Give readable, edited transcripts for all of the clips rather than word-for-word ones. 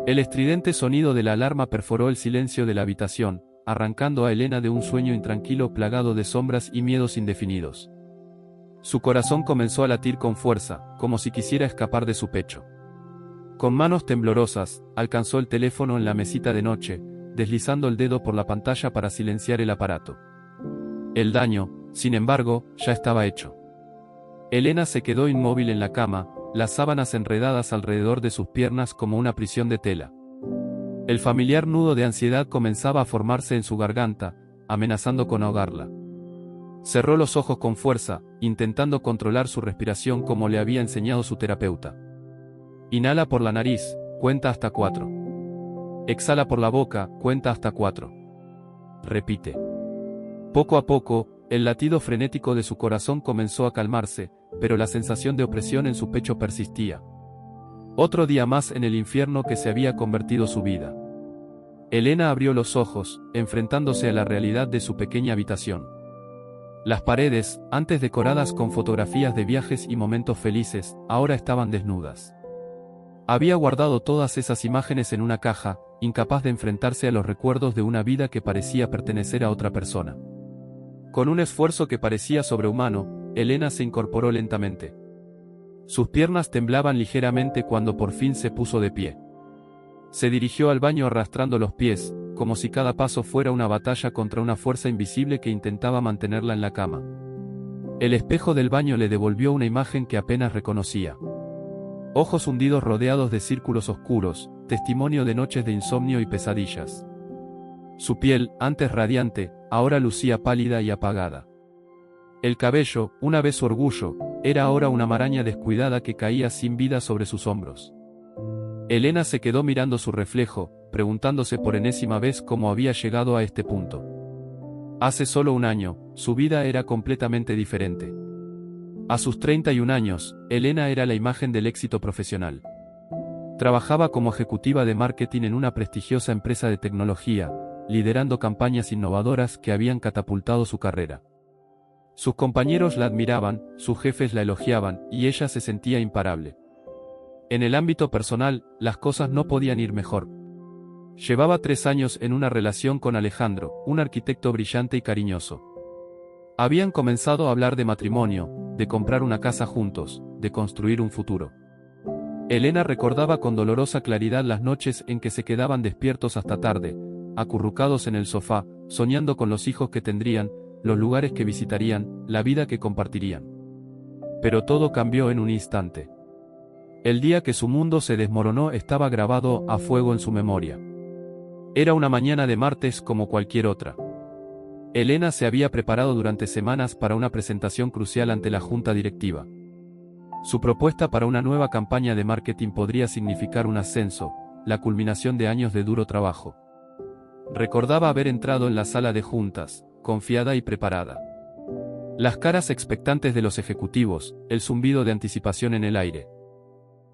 El estridente sonido de la alarma perforó el silencio de la habitación, arrancando a Elena de un sueño intranquilo plagado de sombras y miedos indefinidos. Su corazón comenzó a latir con fuerza, como si quisiera escapar de su pecho. Con manos temblorosas, alcanzó el teléfono en la mesita de noche, deslizando el dedo por la pantalla para silenciar el aparato. El daño, sin embargo, ya estaba hecho. Elena se quedó inmóvil en la cama, las sábanas enredadas alrededor de sus piernas como una prisión de tela. El familiar nudo de ansiedad comenzaba a formarse en su garganta, amenazando con ahogarla. Cerró los ojos con fuerza, intentando controlar su respiración como le había enseñado su terapeuta. Inhala por la nariz, cuenta hasta 4. Exhala por la boca, cuenta hasta 4. Repite. Poco a poco, el latido frenético de su corazón comenzó a calmarse, pero la sensación de opresión en su pecho persistía. Otro día más en el infierno que se había convertido su vida. Elena abrió los ojos, enfrentándose a la realidad de su pequeña habitación. Las paredes, antes decoradas con fotografías de viajes y momentos felices, ahora estaban desnudas. Había guardado todas esas imágenes en una caja, incapaz de enfrentarse a los recuerdos de una vida que parecía pertenecer a otra persona. Con un esfuerzo que parecía sobrehumano, Elena se incorporó lentamente. Sus piernas temblaban ligeramente cuando por fin se puso de pie. Se dirigió al baño arrastrando los pies, como si cada paso fuera una batalla contra una fuerza invisible que intentaba mantenerla en la cama. El espejo del baño le devolvió una imagen que apenas reconocía. Ojos hundidos rodeados de círculos oscuros, testimonio de noches de insomnio y pesadillas. Su piel, antes radiante, ahora lucía pálida y apagada. El cabello, una vez su orgullo, era ahora una maraña descuidada que caía sin vida sobre sus hombros. Elena se quedó mirando su reflejo, preguntándose por enésima vez cómo había llegado a este punto. Hace solo un año, su vida era completamente diferente. A sus 31 años, Elena era la imagen del éxito profesional. Trabajaba como ejecutiva de marketing en una prestigiosa empresa de tecnología, liderando campañas innovadoras que habían catapultado su carrera. Sus compañeros la admiraban, sus jefes la elogiaban, y ella se sentía imparable. En el ámbito personal, las cosas no podían ir mejor. Llevaba 3 años en una relación con Alejandro, un arquitecto brillante y cariñoso. Habían comenzado a hablar de matrimonio, de comprar una casa juntos, de construir un futuro. Elena recordaba con dolorosa claridad las noches en que se quedaban despiertos hasta tarde, acurrucados en el sofá, soñando con los hijos que tendrían, los lugares que visitarían, la vida que compartirían. Pero todo cambió en un instante. El día que su mundo se desmoronó estaba grabado a fuego en su memoria. Era una mañana de martes como cualquier otra. Elena se había preparado durante semanas para una presentación crucial ante la junta directiva. Su propuesta para una nueva campaña de marketing podría significar un ascenso, la culminación de años de duro trabajo. Recordaba haber entrado en la sala de juntas, confiada y preparada. Las caras expectantes de los ejecutivos, el zumbido de anticipación en el aire.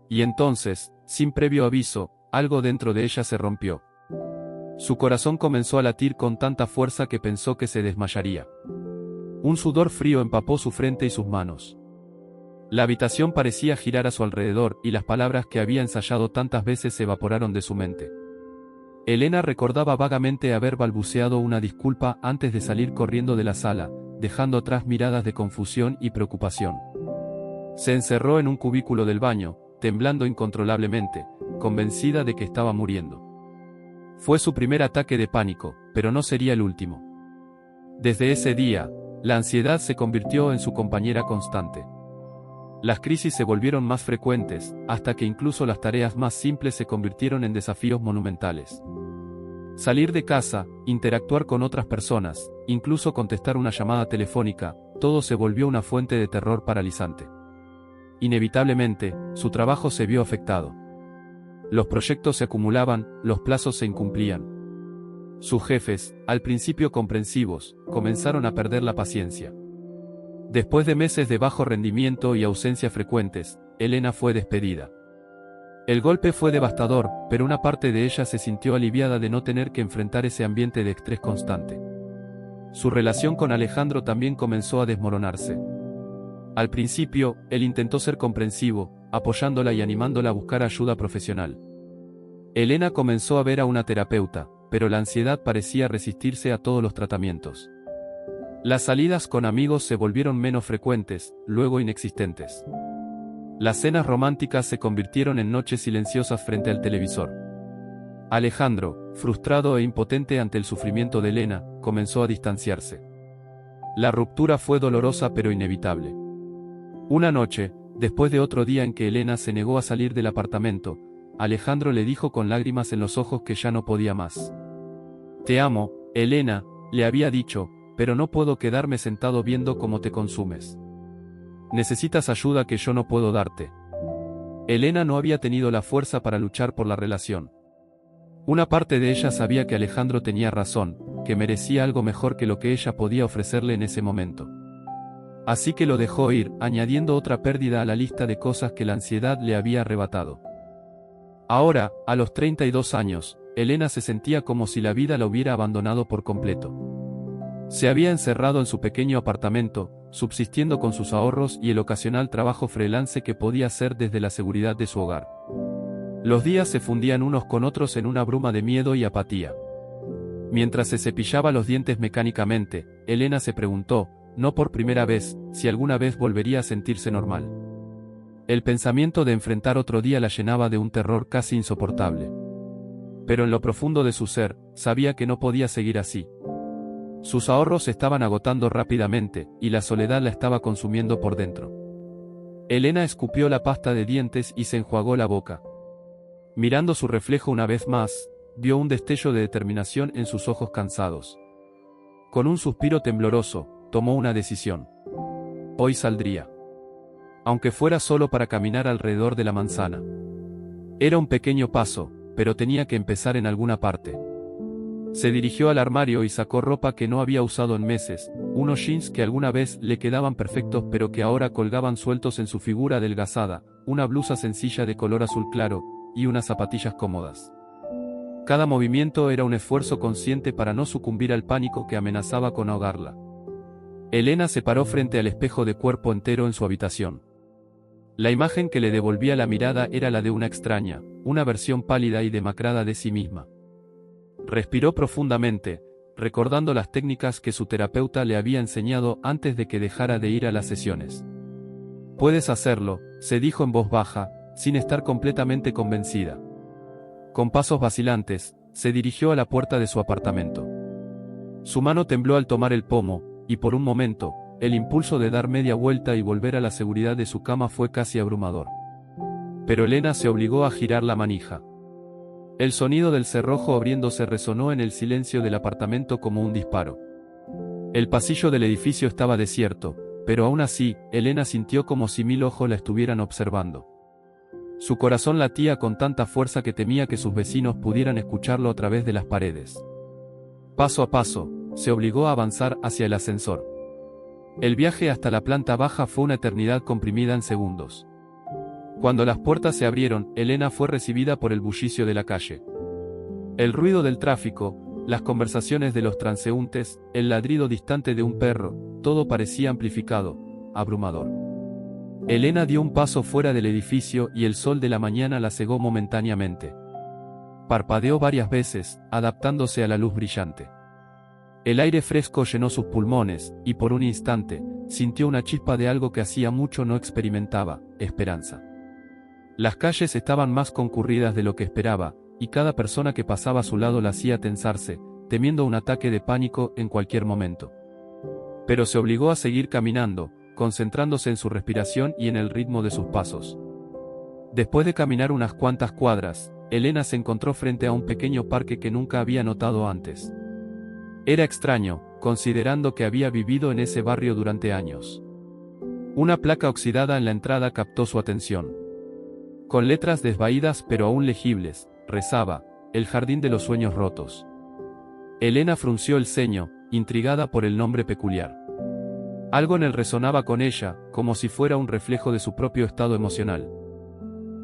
Y entonces, sin previo aviso, algo dentro de ella se rompió. Su corazón comenzó a latir con tanta fuerza que pensó que se desmayaría. Un sudor frío empapó su frente y sus manos. La habitación parecía girar a su alrededor y las palabras que había ensayado tantas veces se evaporaron de su mente. Elena recordaba vagamente haber balbuceado una disculpa antes de salir corriendo de la sala, dejando atrás miradas de confusión y preocupación. Se encerró en un cubículo del baño, temblando incontrolablemente, convencida de que estaba muriendo. Fue su primer ataque de pánico, pero no sería el último. Desde ese día, la ansiedad se convirtió en su compañera constante. Las crisis se volvieron más frecuentes, hasta que incluso las tareas más simples se convirtieron en desafíos monumentales. Salir de casa, interactuar con otras personas, incluso contestar una llamada telefónica, todo se volvió una fuente de terror paralizante. Inevitablemente, su trabajo se vio afectado. Los proyectos se acumulaban, los plazos se incumplían. Sus jefes, al principio comprensivos, comenzaron a perder la paciencia. Después de meses de bajo rendimiento y ausencias frecuentes, Elena fue despedida. El golpe fue devastador, pero una parte de ella se sintió aliviada de no tener que enfrentar ese ambiente de estrés constante. Su relación con Alejandro también comenzó a desmoronarse. Al principio, él intentó ser comprensivo, apoyándola y animándola a buscar ayuda profesional. Elena comenzó a ver a una terapeuta, pero la ansiedad parecía resistirse a todos los tratamientos. Las salidas con amigos se volvieron menos frecuentes, luego inexistentes. Las cenas románticas se convirtieron en noches silenciosas frente al televisor. Alejandro, frustrado e impotente ante el sufrimiento de Elena, comenzó a distanciarse. La ruptura fue dolorosa pero inevitable. Una noche, después de otro día en que Elena se negó a salir del apartamento, Alejandro le dijo con lágrimas en los ojos que ya no podía más. «Te amo, Elena», le había dicho, «pero no puedo quedarme sentado viendo cómo te consumes. Necesitas ayuda que yo no puedo darte». Elena no había tenido la fuerza para luchar por la relación. Una parte de ella sabía que Alejandro tenía razón, que merecía algo mejor que lo que ella podía ofrecerle en ese momento. Así que lo dejó ir, añadiendo otra pérdida a la lista de cosas que la ansiedad le había arrebatado. Ahora, a los 32 años, Elena se sentía como si la vida la hubiera abandonado por completo. Se había encerrado en su pequeño apartamento, subsistiendo con sus ahorros y el ocasional trabajo freelance que podía hacer desde la seguridad de su hogar. Los días se fundían unos con otros en una bruma de miedo y apatía. Mientras se cepillaba los dientes mecánicamente, Elena se preguntó, no por primera vez, si alguna vez volvería a sentirse normal. El pensamiento de enfrentar otro día la llenaba de un terror casi insoportable. Pero en lo profundo de su ser, sabía que no podía seguir así. Sus ahorros se estaban agotando rápidamente, y la soledad la estaba consumiendo por dentro. Elena escupió la pasta de dientes y se enjuagó la boca. Mirando su reflejo una vez más, vio un destello de determinación en sus ojos cansados. Con un suspiro tembloroso, tomó una decisión. Hoy saldría. Aunque fuera solo para caminar alrededor de la manzana. Era un pequeño paso, pero tenía que empezar en alguna parte. Se dirigió al armario y sacó ropa que no había usado en meses, unos jeans que alguna vez le quedaban perfectos pero que ahora colgaban sueltos en su figura adelgazada, una blusa sencilla de color azul claro, y unas zapatillas cómodas. Cada movimiento era un esfuerzo consciente para no sucumbir al pánico que amenazaba con ahogarla. Elena se paró frente al espejo de cuerpo entero en su habitación. La imagen que le devolvía la mirada era la de una extraña, una versión pálida y demacrada de sí misma. Respiró profundamente, recordando las técnicas que su terapeuta le había enseñado antes de que dejara de ir a las sesiones. «Puedes hacerlo», se dijo en voz baja, sin estar completamente convencida. Con pasos vacilantes, se dirigió a la puerta de su apartamento. Su mano tembló al tomar el pomo, y por un momento, el impulso de dar media vuelta y volver a la seguridad de su cama fue casi abrumador. Pero Elena se obligó a girar la manija. El sonido del cerrojo abriéndose resonó en el silencio del apartamento como un disparo. El pasillo del edificio estaba desierto, pero aún así, Elena sintió como si 1000 ojos la estuvieran observando. Su corazón latía con tanta fuerza que temía que sus vecinos pudieran escucharlo a través de las paredes. Paso a paso, se obligó a avanzar hacia el ascensor. El viaje hasta la planta baja fue una eternidad comprimida en segundos. Cuando las puertas se abrieron, Elena fue recibida por el bullicio de la calle. El ruido del tráfico, las conversaciones de los transeúntes, el ladrido distante de un perro, todo parecía amplificado, abrumador. Elena dio un paso fuera del edificio y el sol de la mañana la cegó momentáneamente. Parpadeó varias veces, adaptándose a la luz brillante. El aire fresco llenó sus pulmones, y por un instante, sintió una chispa de algo que hacía mucho no experimentaba, esperanza. Las calles estaban más concurridas de lo que esperaba, y cada persona que pasaba a su lado la hacía tensarse, temiendo un ataque de pánico en cualquier momento. Pero se obligó a seguir caminando, concentrándose en su respiración y en el ritmo de sus pasos. Después de caminar unas cuantas cuadras, Elena se encontró frente a un pequeño parque que nunca había notado antes. Era extraño, considerando que había vivido en ese barrio durante años. Una placa oxidada en la entrada captó su atención. Con letras desvaídas pero aún legibles, rezaba, «El jardín de los sueños rotos». Elena frunció el ceño, intrigada por el nombre peculiar. Algo en él resonaba con ella, como si fuera un reflejo de su propio estado emocional.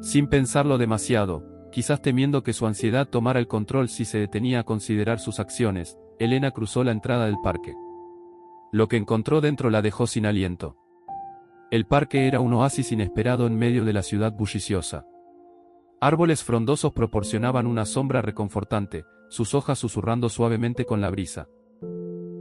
Sin pensarlo demasiado, quizás temiendo que su ansiedad tomara el control si se detenía a considerar sus acciones, Elena cruzó la entrada del parque. Lo que encontró dentro la dejó sin aliento. El parque era un oasis inesperado en medio de la ciudad bulliciosa. Árboles frondosos proporcionaban una sombra reconfortante, sus hojas susurrando suavemente con la brisa.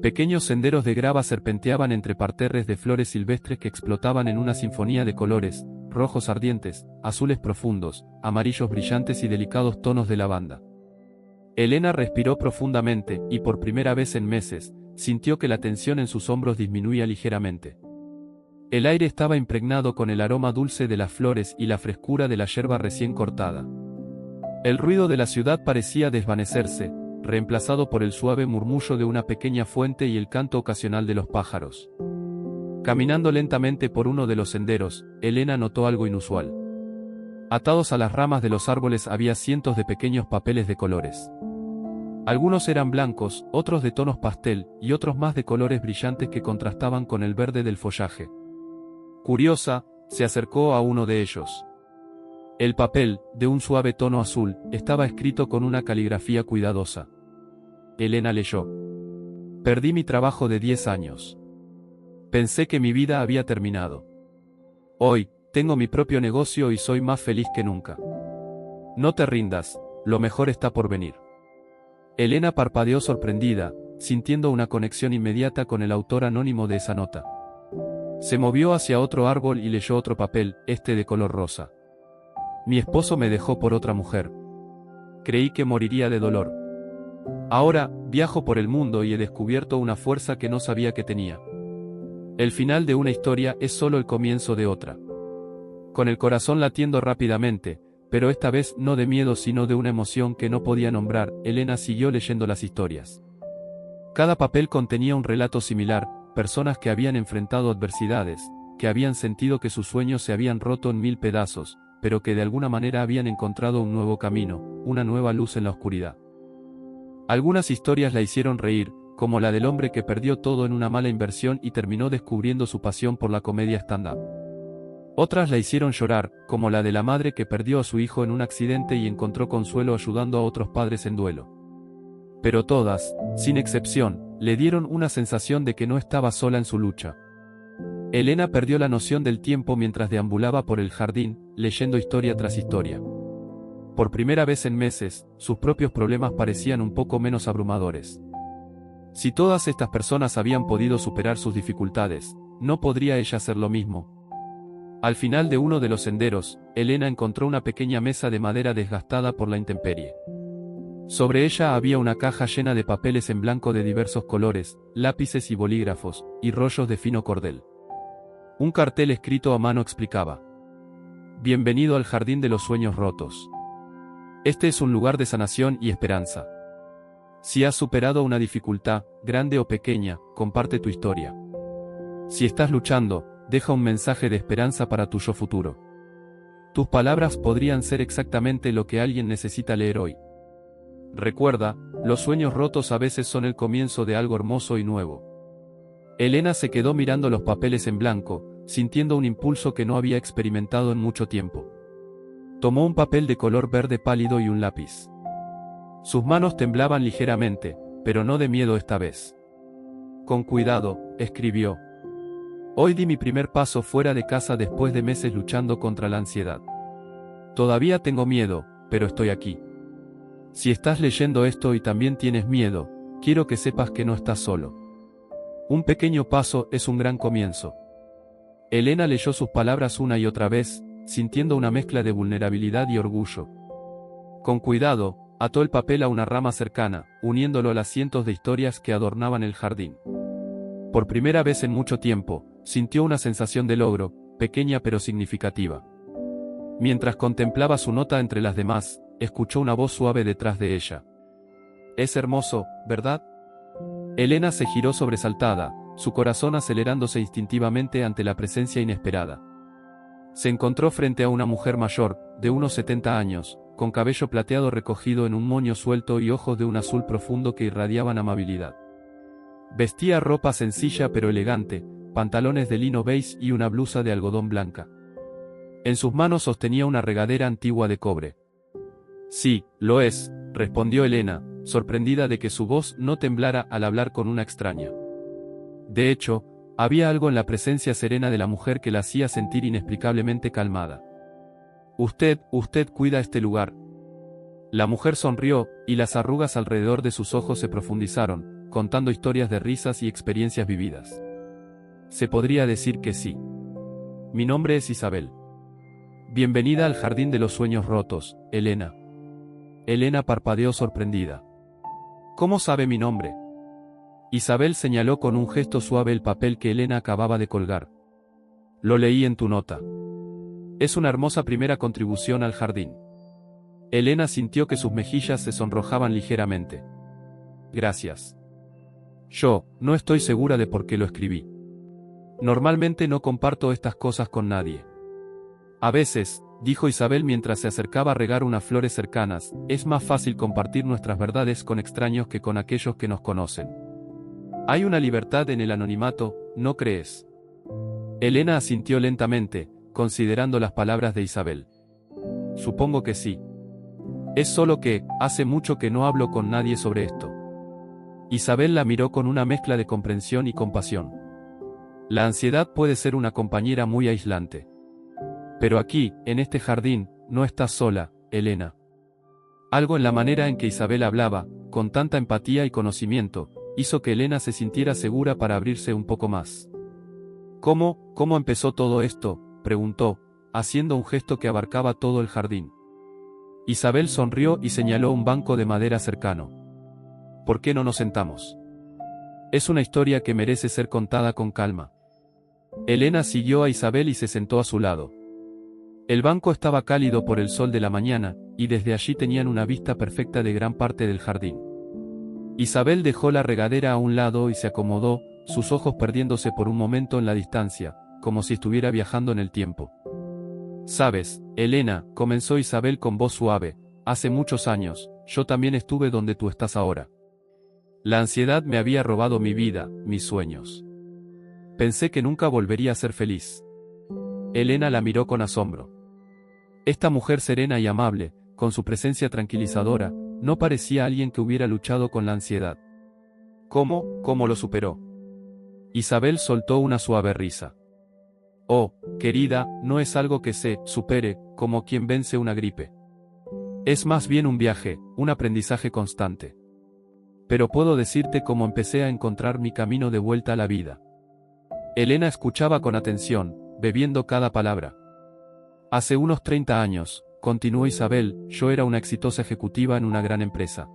Pequeños senderos de grava serpenteaban entre parterres de flores silvestres que explotaban en una sinfonía de colores, rojos ardientes, azules profundos, amarillos brillantes y delicados tonos de lavanda. Elena respiró profundamente, y por primera vez en meses, sintió que la tensión en sus hombros disminuía ligeramente. El aire estaba impregnado con el aroma dulce de las flores y la frescura de la yerba recién cortada. El ruido de la ciudad parecía desvanecerse, reemplazado por el suave murmullo de una pequeña fuente y el canto ocasional de los pájaros. Caminando lentamente por uno de los senderos, Elena notó algo inusual. Atados a las ramas de los árboles había cientos de pequeños papeles de colores. Algunos eran blancos, otros de tonos pastel, y otros más de colores brillantes que contrastaban con el verde del follaje. Curiosa, se acercó a uno de ellos. El papel, de un suave tono azul, estaba escrito con una caligrafía cuidadosa. Elena leyó. Perdí mi trabajo de 10 años. Pensé que mi vida había terminado. Hoy, tengo mi propio negocio y soy más feliz que nunca. No te rindas, lo mejor está por venir. Elena parpadeó sorprendida, sintiendo una conexión inmediata con el autor anónimo de esa nota. Se movió hacia otro árbol y leyó otro papel, este de color rosa. Mi esposo me dejó por otra mujer. Creí que moriría de dolor. Ahora, viajo por el mundo y he descubierto una fuerza que no sabía que tenía. El final de una historia es solo el comienzo de otra. Con el corazón latiendo rápidamente, pero esta vez no de miedo sino de una emoción que no podía nombrar, Elena siguió leyendo las historias. Cada papel contenía un relato similar, personas que habían enfrentado adversidades, que habían sentido que sus sueños se habían roto en 1000 pedazos, pero que de alguna manera habían encontrado un nuevo camino, una nueva luz en la oscuridad. Algunas historias la hicieron reír, como la del hombre que perdió todo en una mala inversión y terminó descubriendo su pasión por la comedia stand-up. Otras la hicieron llorar, como la de la madre que perdió a su hijo en un accidente y encontró consuelo ayudando a otros padres en duelo. Pero todas, sin excepción, le dieron una sensación de que no estaba sola en su lucha. Elena perdió la noción del tiempo mientras deambulaba por el jardín, leyendo historia tras historia. Por primera vez en meses, sus propios problemas parecían un poco menos abrumadores. Si todas estas personas habían podido superar sus dificultades, ¿no podría ella hacer lo mismo? Al final de uno de los senderos, Elena encontró una pequeña mesa de madera desgastada por la intemperie. Sobre ella había una caja llena de papeles en blanco de diversos colores, lápices y bolígrafos, y rollos de fino cordel. Un cartel escrito a mano explicaba: Bienvenido al Jardín de los Sueños Rotos. Este es un lugar de sanación y esperanza. Si has superado una dificultad, grande o pequeña, comparte tu historia. Si estás luchando, deja un mensaje de esperanza para tu yo futuro. Tus palabras podrían ser exactamente lo que alguien necesita leer hoy. Recuerda, los sueños rotos a veces son el comienzo de algo hermoso y nuevo. Elena se quedó mirando los papeles en blanco, sintiendo un impulso que no había experimentado en mucho tiempo. Tomó un papel de color verde pálido y un lápiz. Sus manos temblaban ligeramente, pero no de miedo esta vez. Con cuidado, escribió. Hoy di mi primer paso fuera de casa después de meses luchando contra la ansiedad. Todavía tengo miedo, pero estoy aquí. Si estás leyendo esto y también tienes miedo, quiero que sepas que no estás solo. Un pequeño paso es un gran comienzo. Elena leyó sus palabras una y otra vez, sintiendo una mezcla de vulnerabilidad y orgullo. Con cuidado, ató el papel a una rama cercana, uniéndolo a las cientos de historias que adornaban el jardín. Por primera vez en mucho tiempo, sintió una sensación de logro, pequeña pero significativa. Mientras contemplaba su nota entre las demás, escuchó una voz suave detrás de ella. Es hermoso, ¿verdad? Elena se giró sobresaltada, su corazón acelerándose instintivamente ante la presencia inesperada. Se encontró frente a una mujer mayor, de unos 70 años, con cabello plateado recogido en un moño suelto y ojos de un azul profundo que irradiaban amabilidad. Vestía ropa sencilla pero elegante, pantalones de lino beige y una blusa de algodón blanca. En sus manos sostenía una regadera antigua de cobre. Sí, lo es, respondió Elena, sorprendida de que su voz no temblara al hablar con una extraña. De hecho, había algo en la presencia serena de la mujer que la hacía sentir inexplicablemente calmada. Usted cuida este lugar. La mujer sonrió, y las arrugas alrededor de sus ojos se profundizaron, contando historias de risas y experiencias vividas. Se podría decir que sí. Mi nombre es Isabel. Bienvenida al jardín de los sueños rotos, Elena. Elena parpadeó sorprendida. ¿Cómo sabe mi nombre? Isabel señaló con un gesto suave el papel que Elena acababa de colgar. Lo leí en tu nota. Es una hermosa primera contribución al jardín. Elena sintió que sus mejillas se sonrojaban ligeramente. Gracias. Yo, no estoy segura de por qué lo escribí. Normalmente no comparto estas cosas con nadie. A veces, dijo Isabel mientras se acercaba a regar unas flores cercanas, es más fácil compartir nuestras verdades con extraños que con aquellos que nos conocen. Hay una libertad en el anonimato, ¿no crees? Elena asintió lentamente, considerando las palabras de Isabel. Supongo que sí. Es solo que, hace mucho que no hablo con nadie sobre esto. Isabel la miró con una mezcla de comprensión y compasión. La ansiedad puede ser una compañera muy aislante. Pero aquí, en este jardín, no estás sola, Elena. Algo en la manera en que Isabel hablaba, con tanta empatía y conocimiento, hizo que Elena se sintiera segura para abrirse un poco más. ¿Cómo empezó todo esto?, preguntó, haciendo un gesto que abarcaba todo el jardín. Isabel sonrió y señaló un banco de madera cercano. ¿Por qué no nos sentamos? Es una historia que merece ser contada con calma. Elena siguió a Isabel y se sentó a su lado. El banco estaba cálido por el sol de la mañana, y desde allí tenían una vista perfecta de gran parte del jardín. Isabel dejó la regadera a un lado y se acomodó, sus ojos perdiéndose por un momento en la distancia, como si estuviera viajando en el tiempo. Sabes, Elena, comenzó Isabel con voz suave, hace muchos años, yo también estuve donde tú estás ahora. La ansiedad me había robado mi vida, mis sueños. Pensé que nunca volvería a ser feliz. Elena la miró con asombro. Esta mujer serena y amable, con su presencia tranquilizadora, no parecía alguien que hubiera luchado con la ansiedad. ¿Cómo lo superó? Isabel soltó una suave risa. Oh, querida, no es algo que se supere, como quien vence una gripe. Es más bien un viaje, un aprendizaje constante. Pero puedo decirte cómo empecé a encontrar mi camino de vuelta a la vida. Elena escuchaba con atención, bebiendo cada palabra. Hace unos 30 años, continuó Isabel, yo era una exitosa ejecutiva en una gran empresa.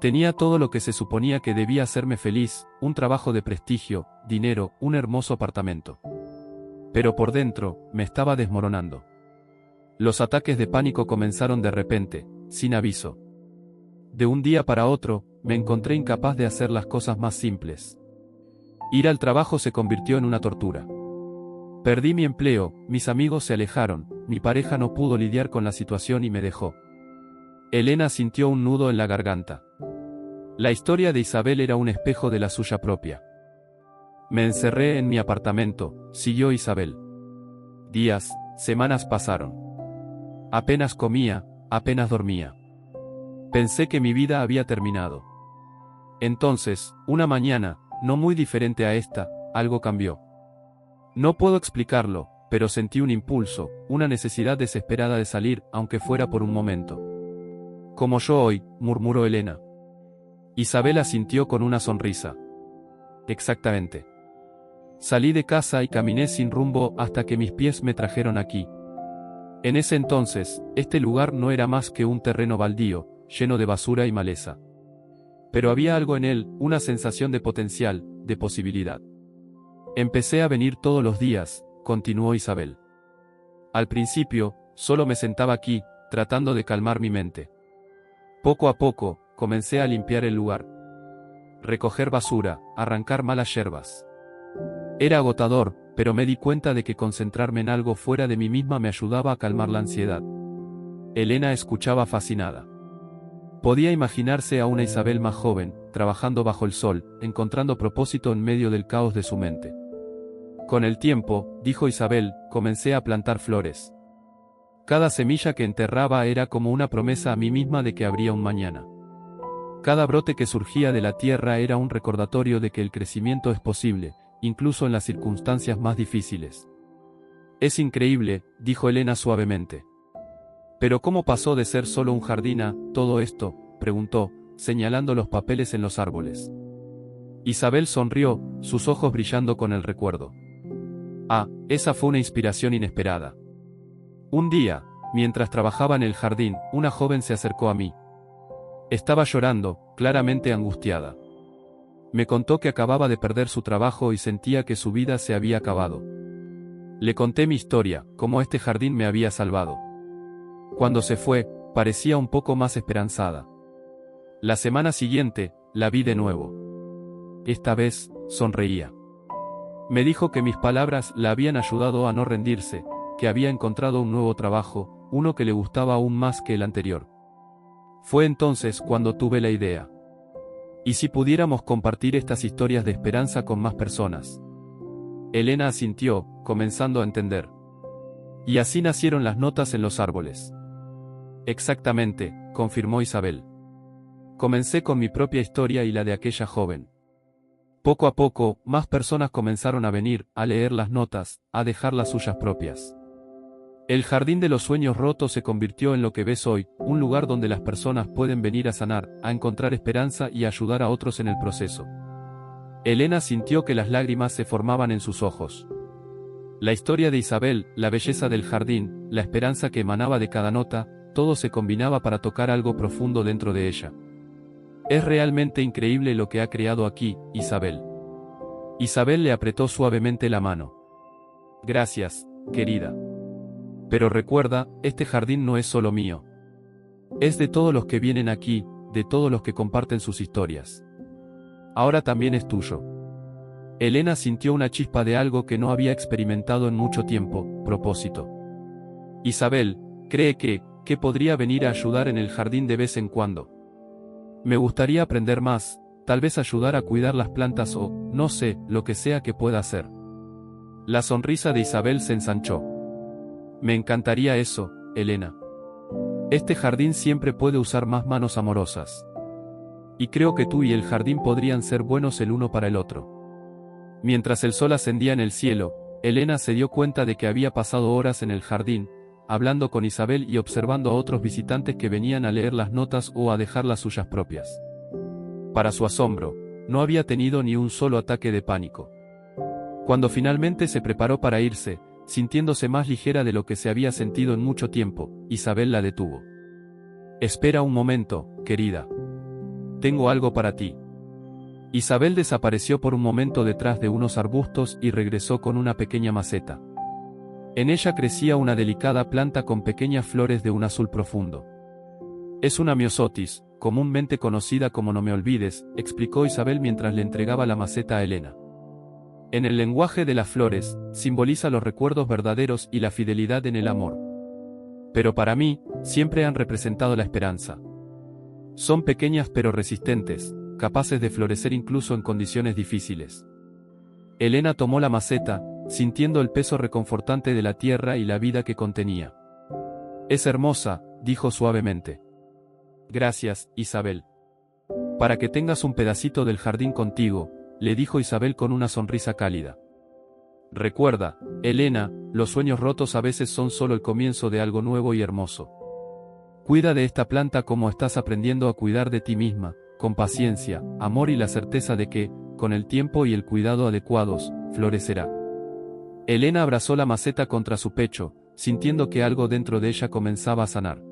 Tenía todo lo que se suponía que debía hacerme feliz, un trabajo de prestigio, dinero, un hermoso apartamento. Pero por dentro, me estaba desmoronando. Los ataques de pánico comenzaron de repente, sin aviso. De un día para otro, me encontré incapaz de hacer las cosas más simples. Ir al trabajo se convirtió en una tortura. Perdí mi empleo, mis amigos se alejaron, mi pareja no pudo lidiar con la situación y me dejó. Elena sintió un nudo en la garganta. La historia de Isabel era un espejo de la suya propia. Me encerré en mi apartamento, siguió Isabel. Días, semanas pasaron. Apenas comía, apenas dormía. Pensé que mi vida había terminado. Entonces, una mañana, no muy diferente a esta, algo cambió. No puedo explicarlo, pero sentí un impulso, una necesidad desesperada de salir, aunque fuera por un momento. Como yo hoy, murmuró Elena. Isabel asintió con una sonrisa. Exactamente. Salí de casa y caminé sin rumbo hasta que mis pies me trajeron aquí. En ese entonces, este lugar no era más que un terreno baldío, lleno de basura y maleza. Pero había algo en él, una sensación de potencial, de posibilidad. Empecé a venir todos los días, continuó Isabel. Al principio, solo me sentaba aquí, tratando de calmar mi mente. Poco a poco, comencé a limpiar el lugar. Recoger basura, arrancar malas yerbas. Era agotador, pero me di cuenta de que concentrarme en algo fuera de mí misma me ayudaba a calmar la ansiedad. Elena escuchaba fascinada. Podía imaginarse a una Isabel más joven, trabajando bajo el sol, encontrando propósito en medio del caos de su mente. Con el tiempo, dijo Isabel, comencé a plantar flores. Cada semilla que enterraba era como una promesa a mí misma de que habría un mañana. Cada brote que surgía de la tierra era un recordatorio de que el crecimiento es posible, incluso en las circunstancias más difíciles. Es increíble, dijo Elena suavemente. ¿Pero cómo pasó de ser solo un jardín a todo esto?, preguntó, señalando los papeles en los árboles. Isabel sonrió, sus ojos brillando con el recuerdo. Ah, esa fue una inspiración inesperada. Un día, mientras trabajaba en el jardín, una joven se acercó a mí. Estaba llorando, claramente angustiada. Me contó que acababa de perder su trabajo y sentía que su vida se había acabado. Le conté mi historia, cómo este jardín me había salvado. Cuando se fue, parecía un poco más esperanzada. La semana siguiente, la vi de nuevo. Esta vez, sonreía. Me dijo que mis palabras la habían ayudado a no rendirse, que había encontrado un nuevo trabajo, uno que le gustaba aún más que el anterior. Fue entonces cuando tuve la idea. ¿Y si pudiéramos compartir estas historias de esperanza con más personas? Elena asintió, comenzando a entender. Y así nacieron las notas en los árboles. Exactamente, confirmó Isabel. Comencé con mi propia historia y la de aquella joven. Poco a poco, más personas comenzaron a venir, a leer las notas, a dejar las suyas propias. El Jardín de los Sueños Rotos se convirtió en lo que ves hoy, un lugar donde las personas pueden venir a sanar, a encontrar esperanza y a ayudar a otros en el proceso. Elena sintió que las lágrimas se formaban en sus ojos. La historia de Isabel, la belleza del jardín, la esperanza que emanaba de cada nota, todo se combinaba para tocar algo profundo dentro de ella. Es realmente increíble lo que ha creado aquí, Isabel. Isabel le apretó suavemente la mano. Gracias, querida. Pero recuerda, este jardín no es solo mío. Es de todos los que vienen aquí, de todos los que comparten sus historias. Ahora también es tuyo. Elena sintió una chispa de algo que no había experimentado en mucho tiempo, propósito. Isabel, cree que podría venir a ayudar en el jardín de vez en cuando. Me gustaría aprender más, tal vez ayudar a cuidar las plantas o, no sé, lo que sea que pueda hacer. La sonrisa de Isabel se ensanchó. Me encantaría eso, Elena. Este jardín siempre puede usar más manos amorosas. Y creo que tú y el jardín podrían ser buenos el uno para el otro. Mientras el sol ascendía en el cielo, Elena se dio cuenta de que había pasado horas en el jardín, hablando con Isabel y observando a otros visitantes que venían a leer las notas o a dejar las suyas propias. Para su asombro, no había tenido ni un solo ataque de pánico. Cuando finalmente se preparó para irse, sintiéndose más ligera de lo que se había sentido en mucho tiempo, Isabel la detuvo. Espera un momento, querida. Tengo algo para ti. Isabel desapareció por un momento detrás de unos arbustos y regresó con una pequeña maceta. En ella crecía una delicada planta con pequeñas flores de un azul profundo. Es una myosotis, comúnmente conocida como no me olvides, explicó Isabel mientras le entregaba la maceta a Elena. En el lenguaje de las flores, simboliza los recuerdos verdaderos y la fidelidad en el amor. Pero para mí, siempre han representado la esperanza. Son pequeñas pero resistentes, capaces de florecer incluso en condiciones difíciles. Elena tomó la maceta, sintiendo el peso reconfortante de la tierra y la vida que contenía. Es hermosa, dijo suavemente. Gracias, Isabel. Para que tengas un pedacito del jardín contigo, le dijo Isabel con una sonrisa cálida. Recuerda, Elena, los sueños rotos a veces son solo el comienzo de algo nuevo y hermoso. Cuida de esta planta como estás aprendiendo a cuidar de ti misma, con paciencia, amor y la certeza de que, con el tiempo y el cuidado adecuados, florecerá. Elena abrazó la maceta contra su pecho, sintiendo que algo dentro de ella comenzaba a sanar.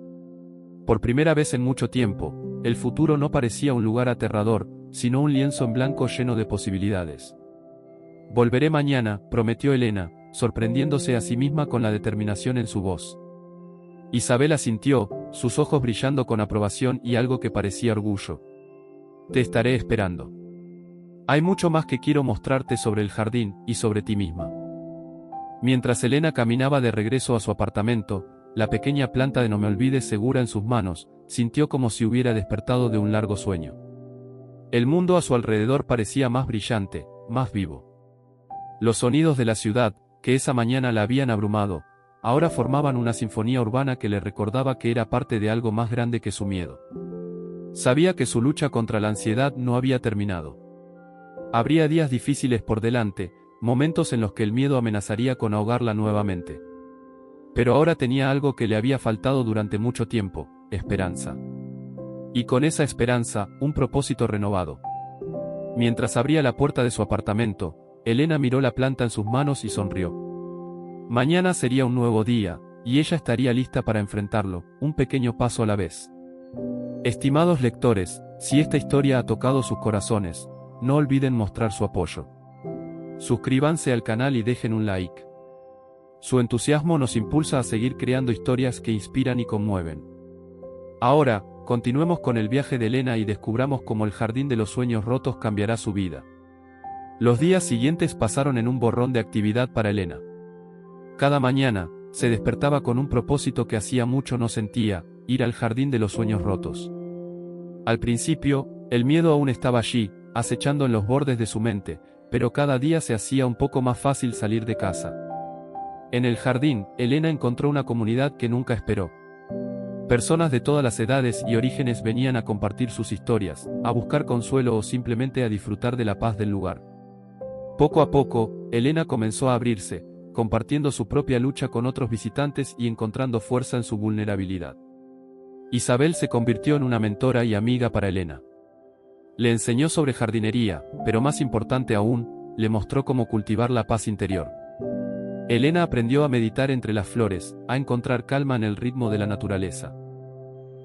Por primera vez en mucho tiempo, el futuro no parecía un lugar aterrador, sino un lienzo en blanco lleno de posibilidades. Volveré mañana, prometió Elena, sorprendiéndose a sí misma con la determinación en su voz. Isabel asintió, sus ojos brillando con aprobación y algo que parecía orgullo. Te estaré esperando. Hay mucho más que quiero mostrarte sobre el jardín y sobre ti misma. Mientras Elena caminaba de regreso a su apartamento, la pequeña planta de no me olvides segura en sus manos, sintió como si hubiera despertado de un largo sueño. El mundo a su alrededor parecía más brillante, más vivo. Los sonidos de la ciudad, que esa mañana la habían abrumado, ahora formaban una sinfonía urbana que le recordaba que era parte de algo más grande que su miedo. Sabía que su lucha contra la ansiedad no había terminado. Habría días difíciles por delante, momentos en los que el miedo amenazaría con ahogarla nuevamente. Pero ahora tenía algo que le había faltado durante mucho tiempo: esperanza. Y con esa esperanza, un propósito renovado. Mientras abría la puerta de su apartamento, Elena miró la planta en sus manos y sonrió. Mañana sería un nuevo día, y ella estaría lista para enfrentarlo, un pequeño paso a la vez. Estimados lectores, si esta historia ha tocado sus corazones, no olviden mostrar su apoyo. Suscríbanse al canal y dejen un like. Su entusiasmo nos impulsa a seguir creando historias que inspiran y conmueven. Ahora, continuemos con el viaje de Elena y descubramos cómo el jardín de los sueños rotos cambiará su vida. Los días siguientes pasaron en un borrón de actividad para Elena. Cada mañana, se despertaba con un propósito que hacía mucho no sentía: ir al jardín de los sueños rotos. Al principio, el miedo aún estaba allí, acechando en los bordes de su mente, pero cada día se hacía un poco más fácil salir de casa. En el jardín, Elena encontró una comunidad que nunca esperó. Personas de todas las edades y orígenes venían a compartir sus historias, a buscar consuelo o simplemente a disfrutar de la paz del lugar. Poco a poco, Elena comenzó a abrirse, compartiendo su propia lucha con otros visitantes y encontrando fuerza en su vulnerabilidad. Isabel se convirtió en una mentora y amiga para Elena. Le enseñó sobre jardinería, pero más importante aún, le mostró cómo cultivar la paz interior. Elena aprendió a meditar entre las flores, a encontrar calma en el ritmo de la naturaleza.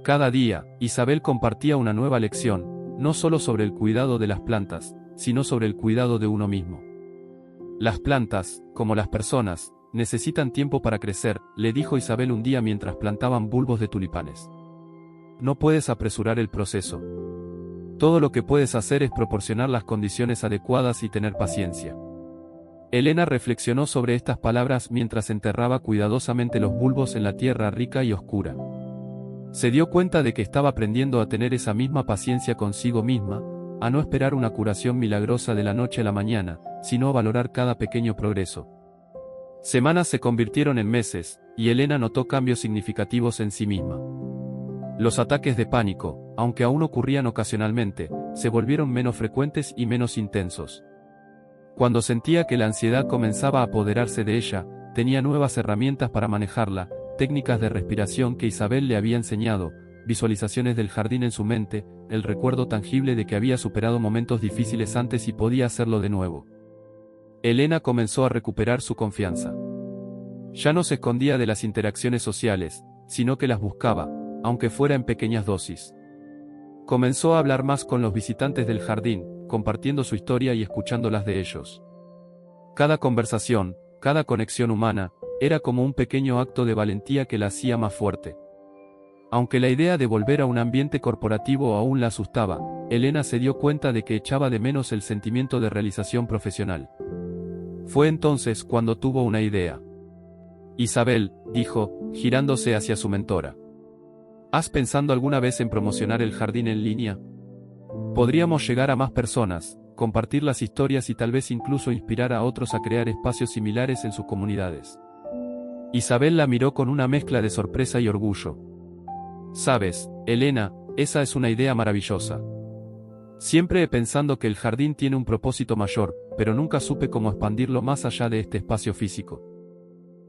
Cada día, Isabel compartía una nueva lección, no solo sobre el cuidado de las plantas, sino sobre el cuidado de uno mismo. Las plantas, como las personas, necesitan tiempo para crecer, le dijo Isabel un día mientras plantaban bulbos de tulipanes. No puedes apresurar el proceso. Todo lo que puedes hacer es proporcionar las condiciones adecuadas y tener paciencia. Elena reflexionó sobre estas palabras mientras enterraba cuidadosamente los bulbos en la tierra rica y oscura. Se dio cuenta de que estaba aprendiendo a tener esa misma paciencia consigo misma, a no esperar una curación milagrosa de la noche a la mañana, sino a valorar cada pequeño progreso. Semanas se convirtieron en meses, y Elena notó cambios significativos en sí misma. Los ataques de pánico, aunque aún ocurrían ocasionalmente, se volvieron menos frecuentes y menos intensos. Cuando sentía que la ansiedad comenzaba a apoderarse de ella, tenía nuevas herramientas para manejarla: técnicas de respiración que Isabel le había enseñado, visualizaciones del jardín en su mente, el recuerdo tangible de que había superado momentos difíciles antes y podía hacerlo de nuevo. Elena comenzó a recuperar su confianza. Ya no se escondía de las interacciones sociales, sino que las buscaba, aunque fuera en pequeñas dosis. Comenzó a hablar más con los visitantes del jardín, compartiendo su historia y escuchándolas de ellos. Cada conversación, cada conexión humana, era como un pequeño acto de valentía que la hacía más fuerte. Aunque la idea de volver a un ambiente corporativo aún la asustaba, Elena se dio cuenta de que echaba de menos el sentimiento de realización profesional. Fue entonces cuando tuvo una idea. Isabel, dijo, girándose hacia su mentora. ¿Has pensado alguna vez en promocionar el jardín en línea? Podríamos llegar a más personas, compartir las historias y tal vez incluso inspirar a otros a crear espacios similares en sus comunidades. Isabel la miró con una mezcla de sorpresa y orgullo. Sabes, Elena, esa es una idea maravillosa. Siempre he pensado que el jardín tiene un propósito mayor, pero nunca supe cómo expandirlo más allá de este espacio físico.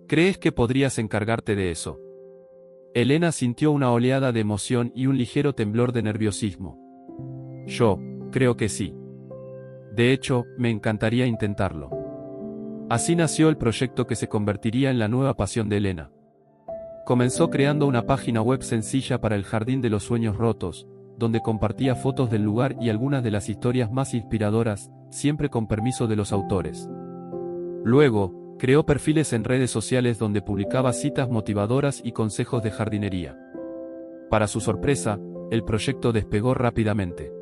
¿Crees que podrías encargarte de eso? Elena sintió una oleada de emoción y un ligero temblor de nerviosismo. Yo creo que sí. De hecho, me encantaría intentarlo. Así nació el proyecto que se convertiría en la nueva pasión de Elena. Comenzó creando una página web sencilla para el Jardín de los Sueños Rotos, donde compartía fotos del lugar y algunas de las historias más inspiradoras, siempre con permiso de los autores. Luego, creó perfiles en redes sociales donde publicaba citas motivadoras y consejos de jardinería. Para su sorpresa, el proyecto despegó rápidamente.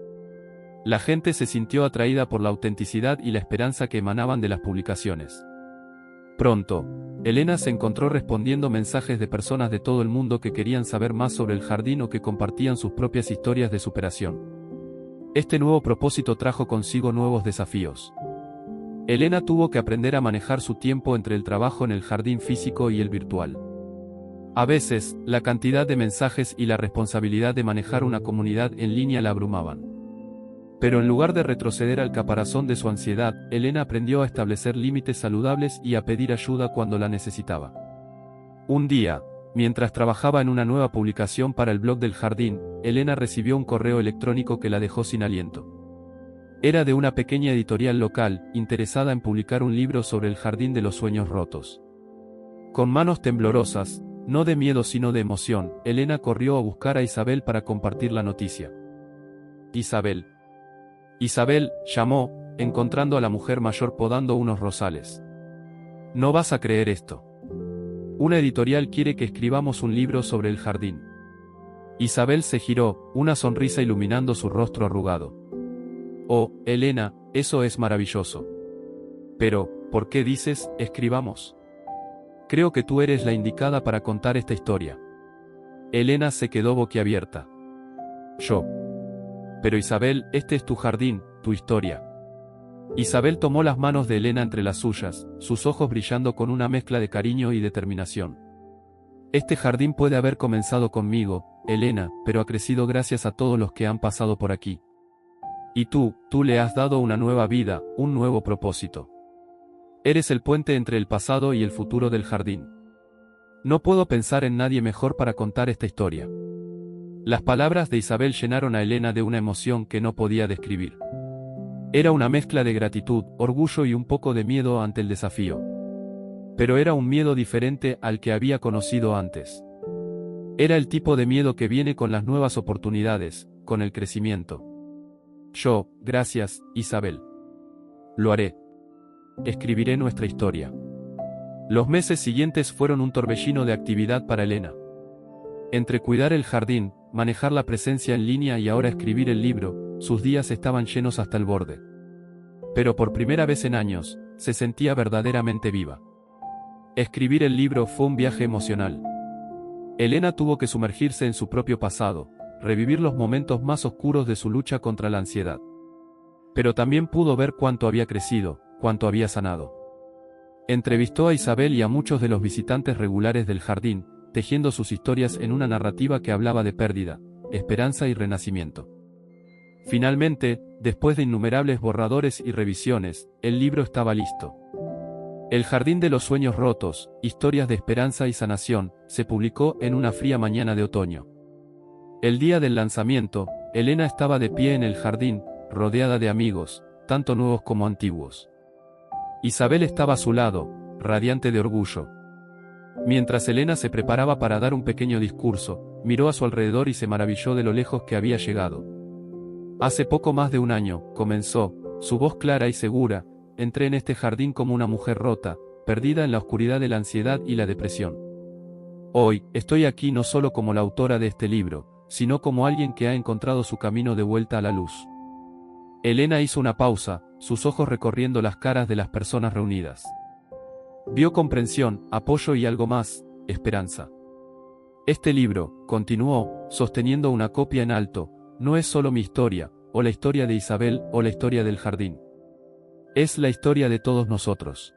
La gente se sintió atraída por la autenticidad y la esperanza que emanaban de las publicaciones. Pronto, Elena se encontró respondiendo mensajes de personas de todo el mundo que querían saber más sobre el jardín o que compartían sus propias historias de superación. Este nuevo propósito trajo consigo nuevos desafíos. Elena tuvo que aprender a manejar su tiempo entre el trabajo en el jardín físico y el virtual. A veces, la cantidad de mensajes y la responsabilidad de manejar una comunidad en línea la abrumaban. Pero en lugar de retroceder al caparazón de su ansiedad, Elena aprendió a establecer límites saludables y a pedir ayuda cuando la necesitaba. Un día, mientras trabajaba en una nueva publicación para el blog del jardín, Elena recibió un correo electrónico que la dejó sin aliento. Era de una pequeña editorial local, interesada en publicar un libro sobre el jardín de los sueños rotos. Con manos temblorosas, no de miedo sino de emoción, Elena corrió a buscar a Isabel para compartir la noticia. Isabel. Isabel, llamó, encontrando a la mujer mayor podando unos rosales. No vas a creer esto. Una editorial quiere que escribamos un libro sobre el jardín. Isabel se giró, una sonrisa iluminando su rostro arrugado. Oh, Elena, eso es maravilloso. Pero, ¿por qué dices, escribamos? Creo que tú eres la indicada para contar esta historia. Elena se quedó boquiabierta. Yo. Pero Isabel, este es tu jardín, tu historia. Isabel tomó las manos de Elena entre las suyas, sus ojos brillando con una mezcla de cariño y determinación. Este jardín puede haber comenzado conmigo, Elena, pero ha crecido gracias a todos los que han pasado por aquí. Y tú le has dado una nueva vida, un nuevo propósito. Eres el puente entre el pasado y el futuro del jardín. No puedo pensar en nadie mejor para contar esta historia. Las palabras de Isabel llenaron a Elena de una emoción que no podía describir. Era una mezcla de gratitud, orgullo y un poco de miedo ante el desafío. Pero era un miedo diferente al que había conocido antes. Era el tipo de miedo que viene con las nuevas oportunidades, con el crecimiento. Gracias, Isabel. Lo haré. Escribiré nuestra historia. Los meses siguientes fueron un torbellino de actividad para Elena. Entre cuidar el jardín, manejar la presencia en línea y ahora escribir el libro, sus días estaban llenos hasta el borde. Pero por primera vez en años, se sentía verdaderamente viva. Escribir el libro fue un viaje emocional. Elena tuvo que sumergirse en su propio pasado, revivir los momentos más oscuros de su lucha contra la ansiedad. Pero también pudo ver cuánto había crecido, cuánto había sanado. Entrevistó a Isabel y a muchos de los visitantes regulares del jardín, tejiendo sus historias en una narrativa que hablaba de pérdida, esperanza y renacimiento. Finalmente, después de innumerables borradores y revisiones, el libro estaba listo. El Jardín de los Sueños Rotos, Historias de Esperanza y Sanación, se publicó en una fría mañana de otoño. El día del lanzamiento, Elena estaba de pie en el jardín, rodeada de amigos, tanto nuevos como antiguos. Isabel estaba a su lado, radiante de orgullo. Mientras Elena se preparaba para dar un pequeño discurso, miró a su alrededor y se maravilló de lo lejos que había llegado. Hace poco más de un año, comenzó, su voz clara y segura, entré en este jardín como una mujer rota, perdida en la oscuridad de la ansiedad y la depresión. Hoy, estoy aquí no solo como la autora de este libro, sino como alguien que ha encontrado su camino de vuelta a la luz. Elena hizo una pausa, sus ojos recorriendo las caras de las personas reunidas. Vio comprensión, apoyo y algo más, esperanza. Este libro, continuó, sosteniendo una copia en alto, no es solo mi historia, o la historia de Isabel, o la historia del jardín. Es la historia de todos nosotros.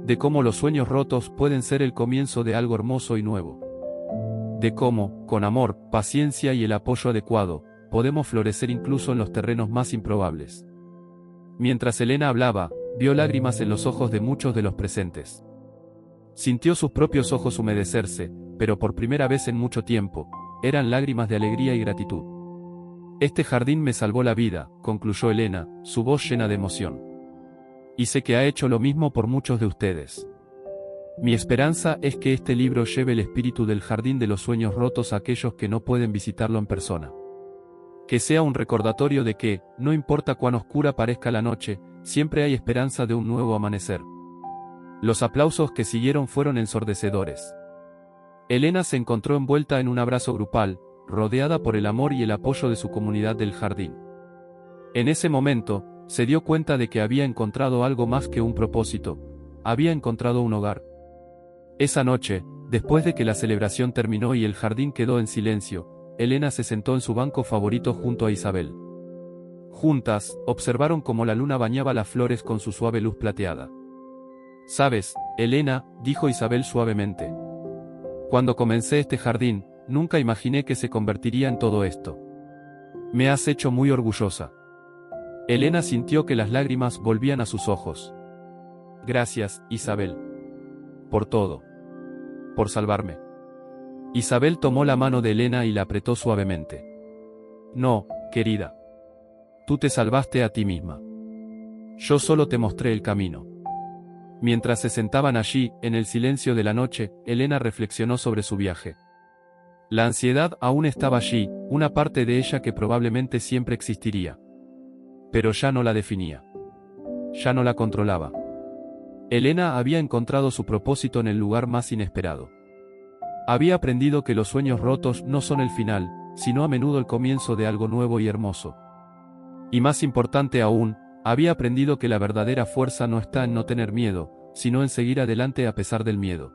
De cómo los sueños rotos pueden ser el comienzo de algo hermoso y nuevo. De cómo, con amor, paciencia y el apoyo adecuado, podemos florecer incluso en los terrenos más improbables. Mientras Elena hablaba, vio lágrimas en los ojos de muchos de los presentes. Sintió sus propios ojos humedecerse, pero por primera vez en mucho tiempo, eran lágrimas de alegría y gratitud. Este jardín me salvó la vida, concluyó Elena, su voz llena de emoción. Y sé que ha hecho lo mismo por muchos de ustedes. Mi esperanza es que este libro lleve el espíritu del Jardín de los Sueños Rotos a aquellos que no pueden visitarlo en persona. Que sea un recordatorio de que, no importa cuán oscura parezca la noche, siempre hay esperanza de un nuevo amanecer. Los aplausos que siguieron fueron ensordecedores. Elena se encontró envuelta en un abrazo grupal, rodeada por el amor y el apoyo de su comunidad del jardín. En ese momento, se dio cuenta de que había encontrado algo más que un propósito, había encontrado un hogar. Esa noche, después de que la celebración terminó y el jardín quedó en silencio, Elena se sentó en su banco favorito junto a Isabel. Juntas, observaron cómo la luna bañaba las flores con su suave luz plateada. «Sabes, Elena», dijo Isabel suavemente. «Cuando comencé este jardín, nunca imaginé que se convertiría en todo esto. Me has hecho muy orgullosa». Elena sintió que las lágrimas volvían a sus ojos. «Gracias, Isabel. Por todo. por salvarme. Isabel tomó la mano de Elena y la apretó suavemente. No, querida. Tú te salvaste a ti misma. Yo solo te mostré el camino. Mientras se sentaban allí, en el silencio de la noche, Elena reflexionó sobre su viaje. La ansiedad aún estaba allí, una parte de ella que probablemente siempre existiría. Pero ya no la definía. Ya no la controlaba. Elena había encontrado su propósito en el lugar más inesperado. Había aprendido que los sueños rotos no son el final, sino a menudo el comienzo de algo nuevo y hermoso. Y más importante aún, había aprendido que la verdadera fuerza no está en no tener miedo, sino en seguir adelante a pesar del miedo.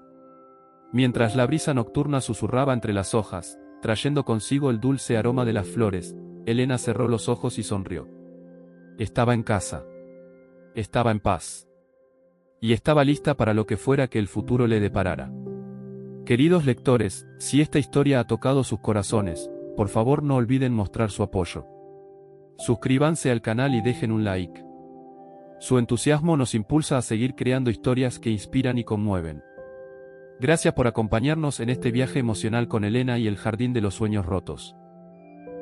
Mientras la brisa nocturna susurraba entre las hojas, trayendo consigo el dulce aroma de las flores, Elena cerró los ojos y sonrió. Estaba en casa. Estaba en paz. Y estaba lista para lo que fuera que el futuro le deparara. Queridos lectores, si esta historia ha tocado sus corazones, por favor no olviden mostrar su apoyo. Suscríbanse al canal y dejen un like. Su entusiasmo nos impulsa a seguir creando historias que inspiran y conmueven. Gracias por acompañarnos en este viaje emocional con Elena y el Jardín de los Sueños Rotos.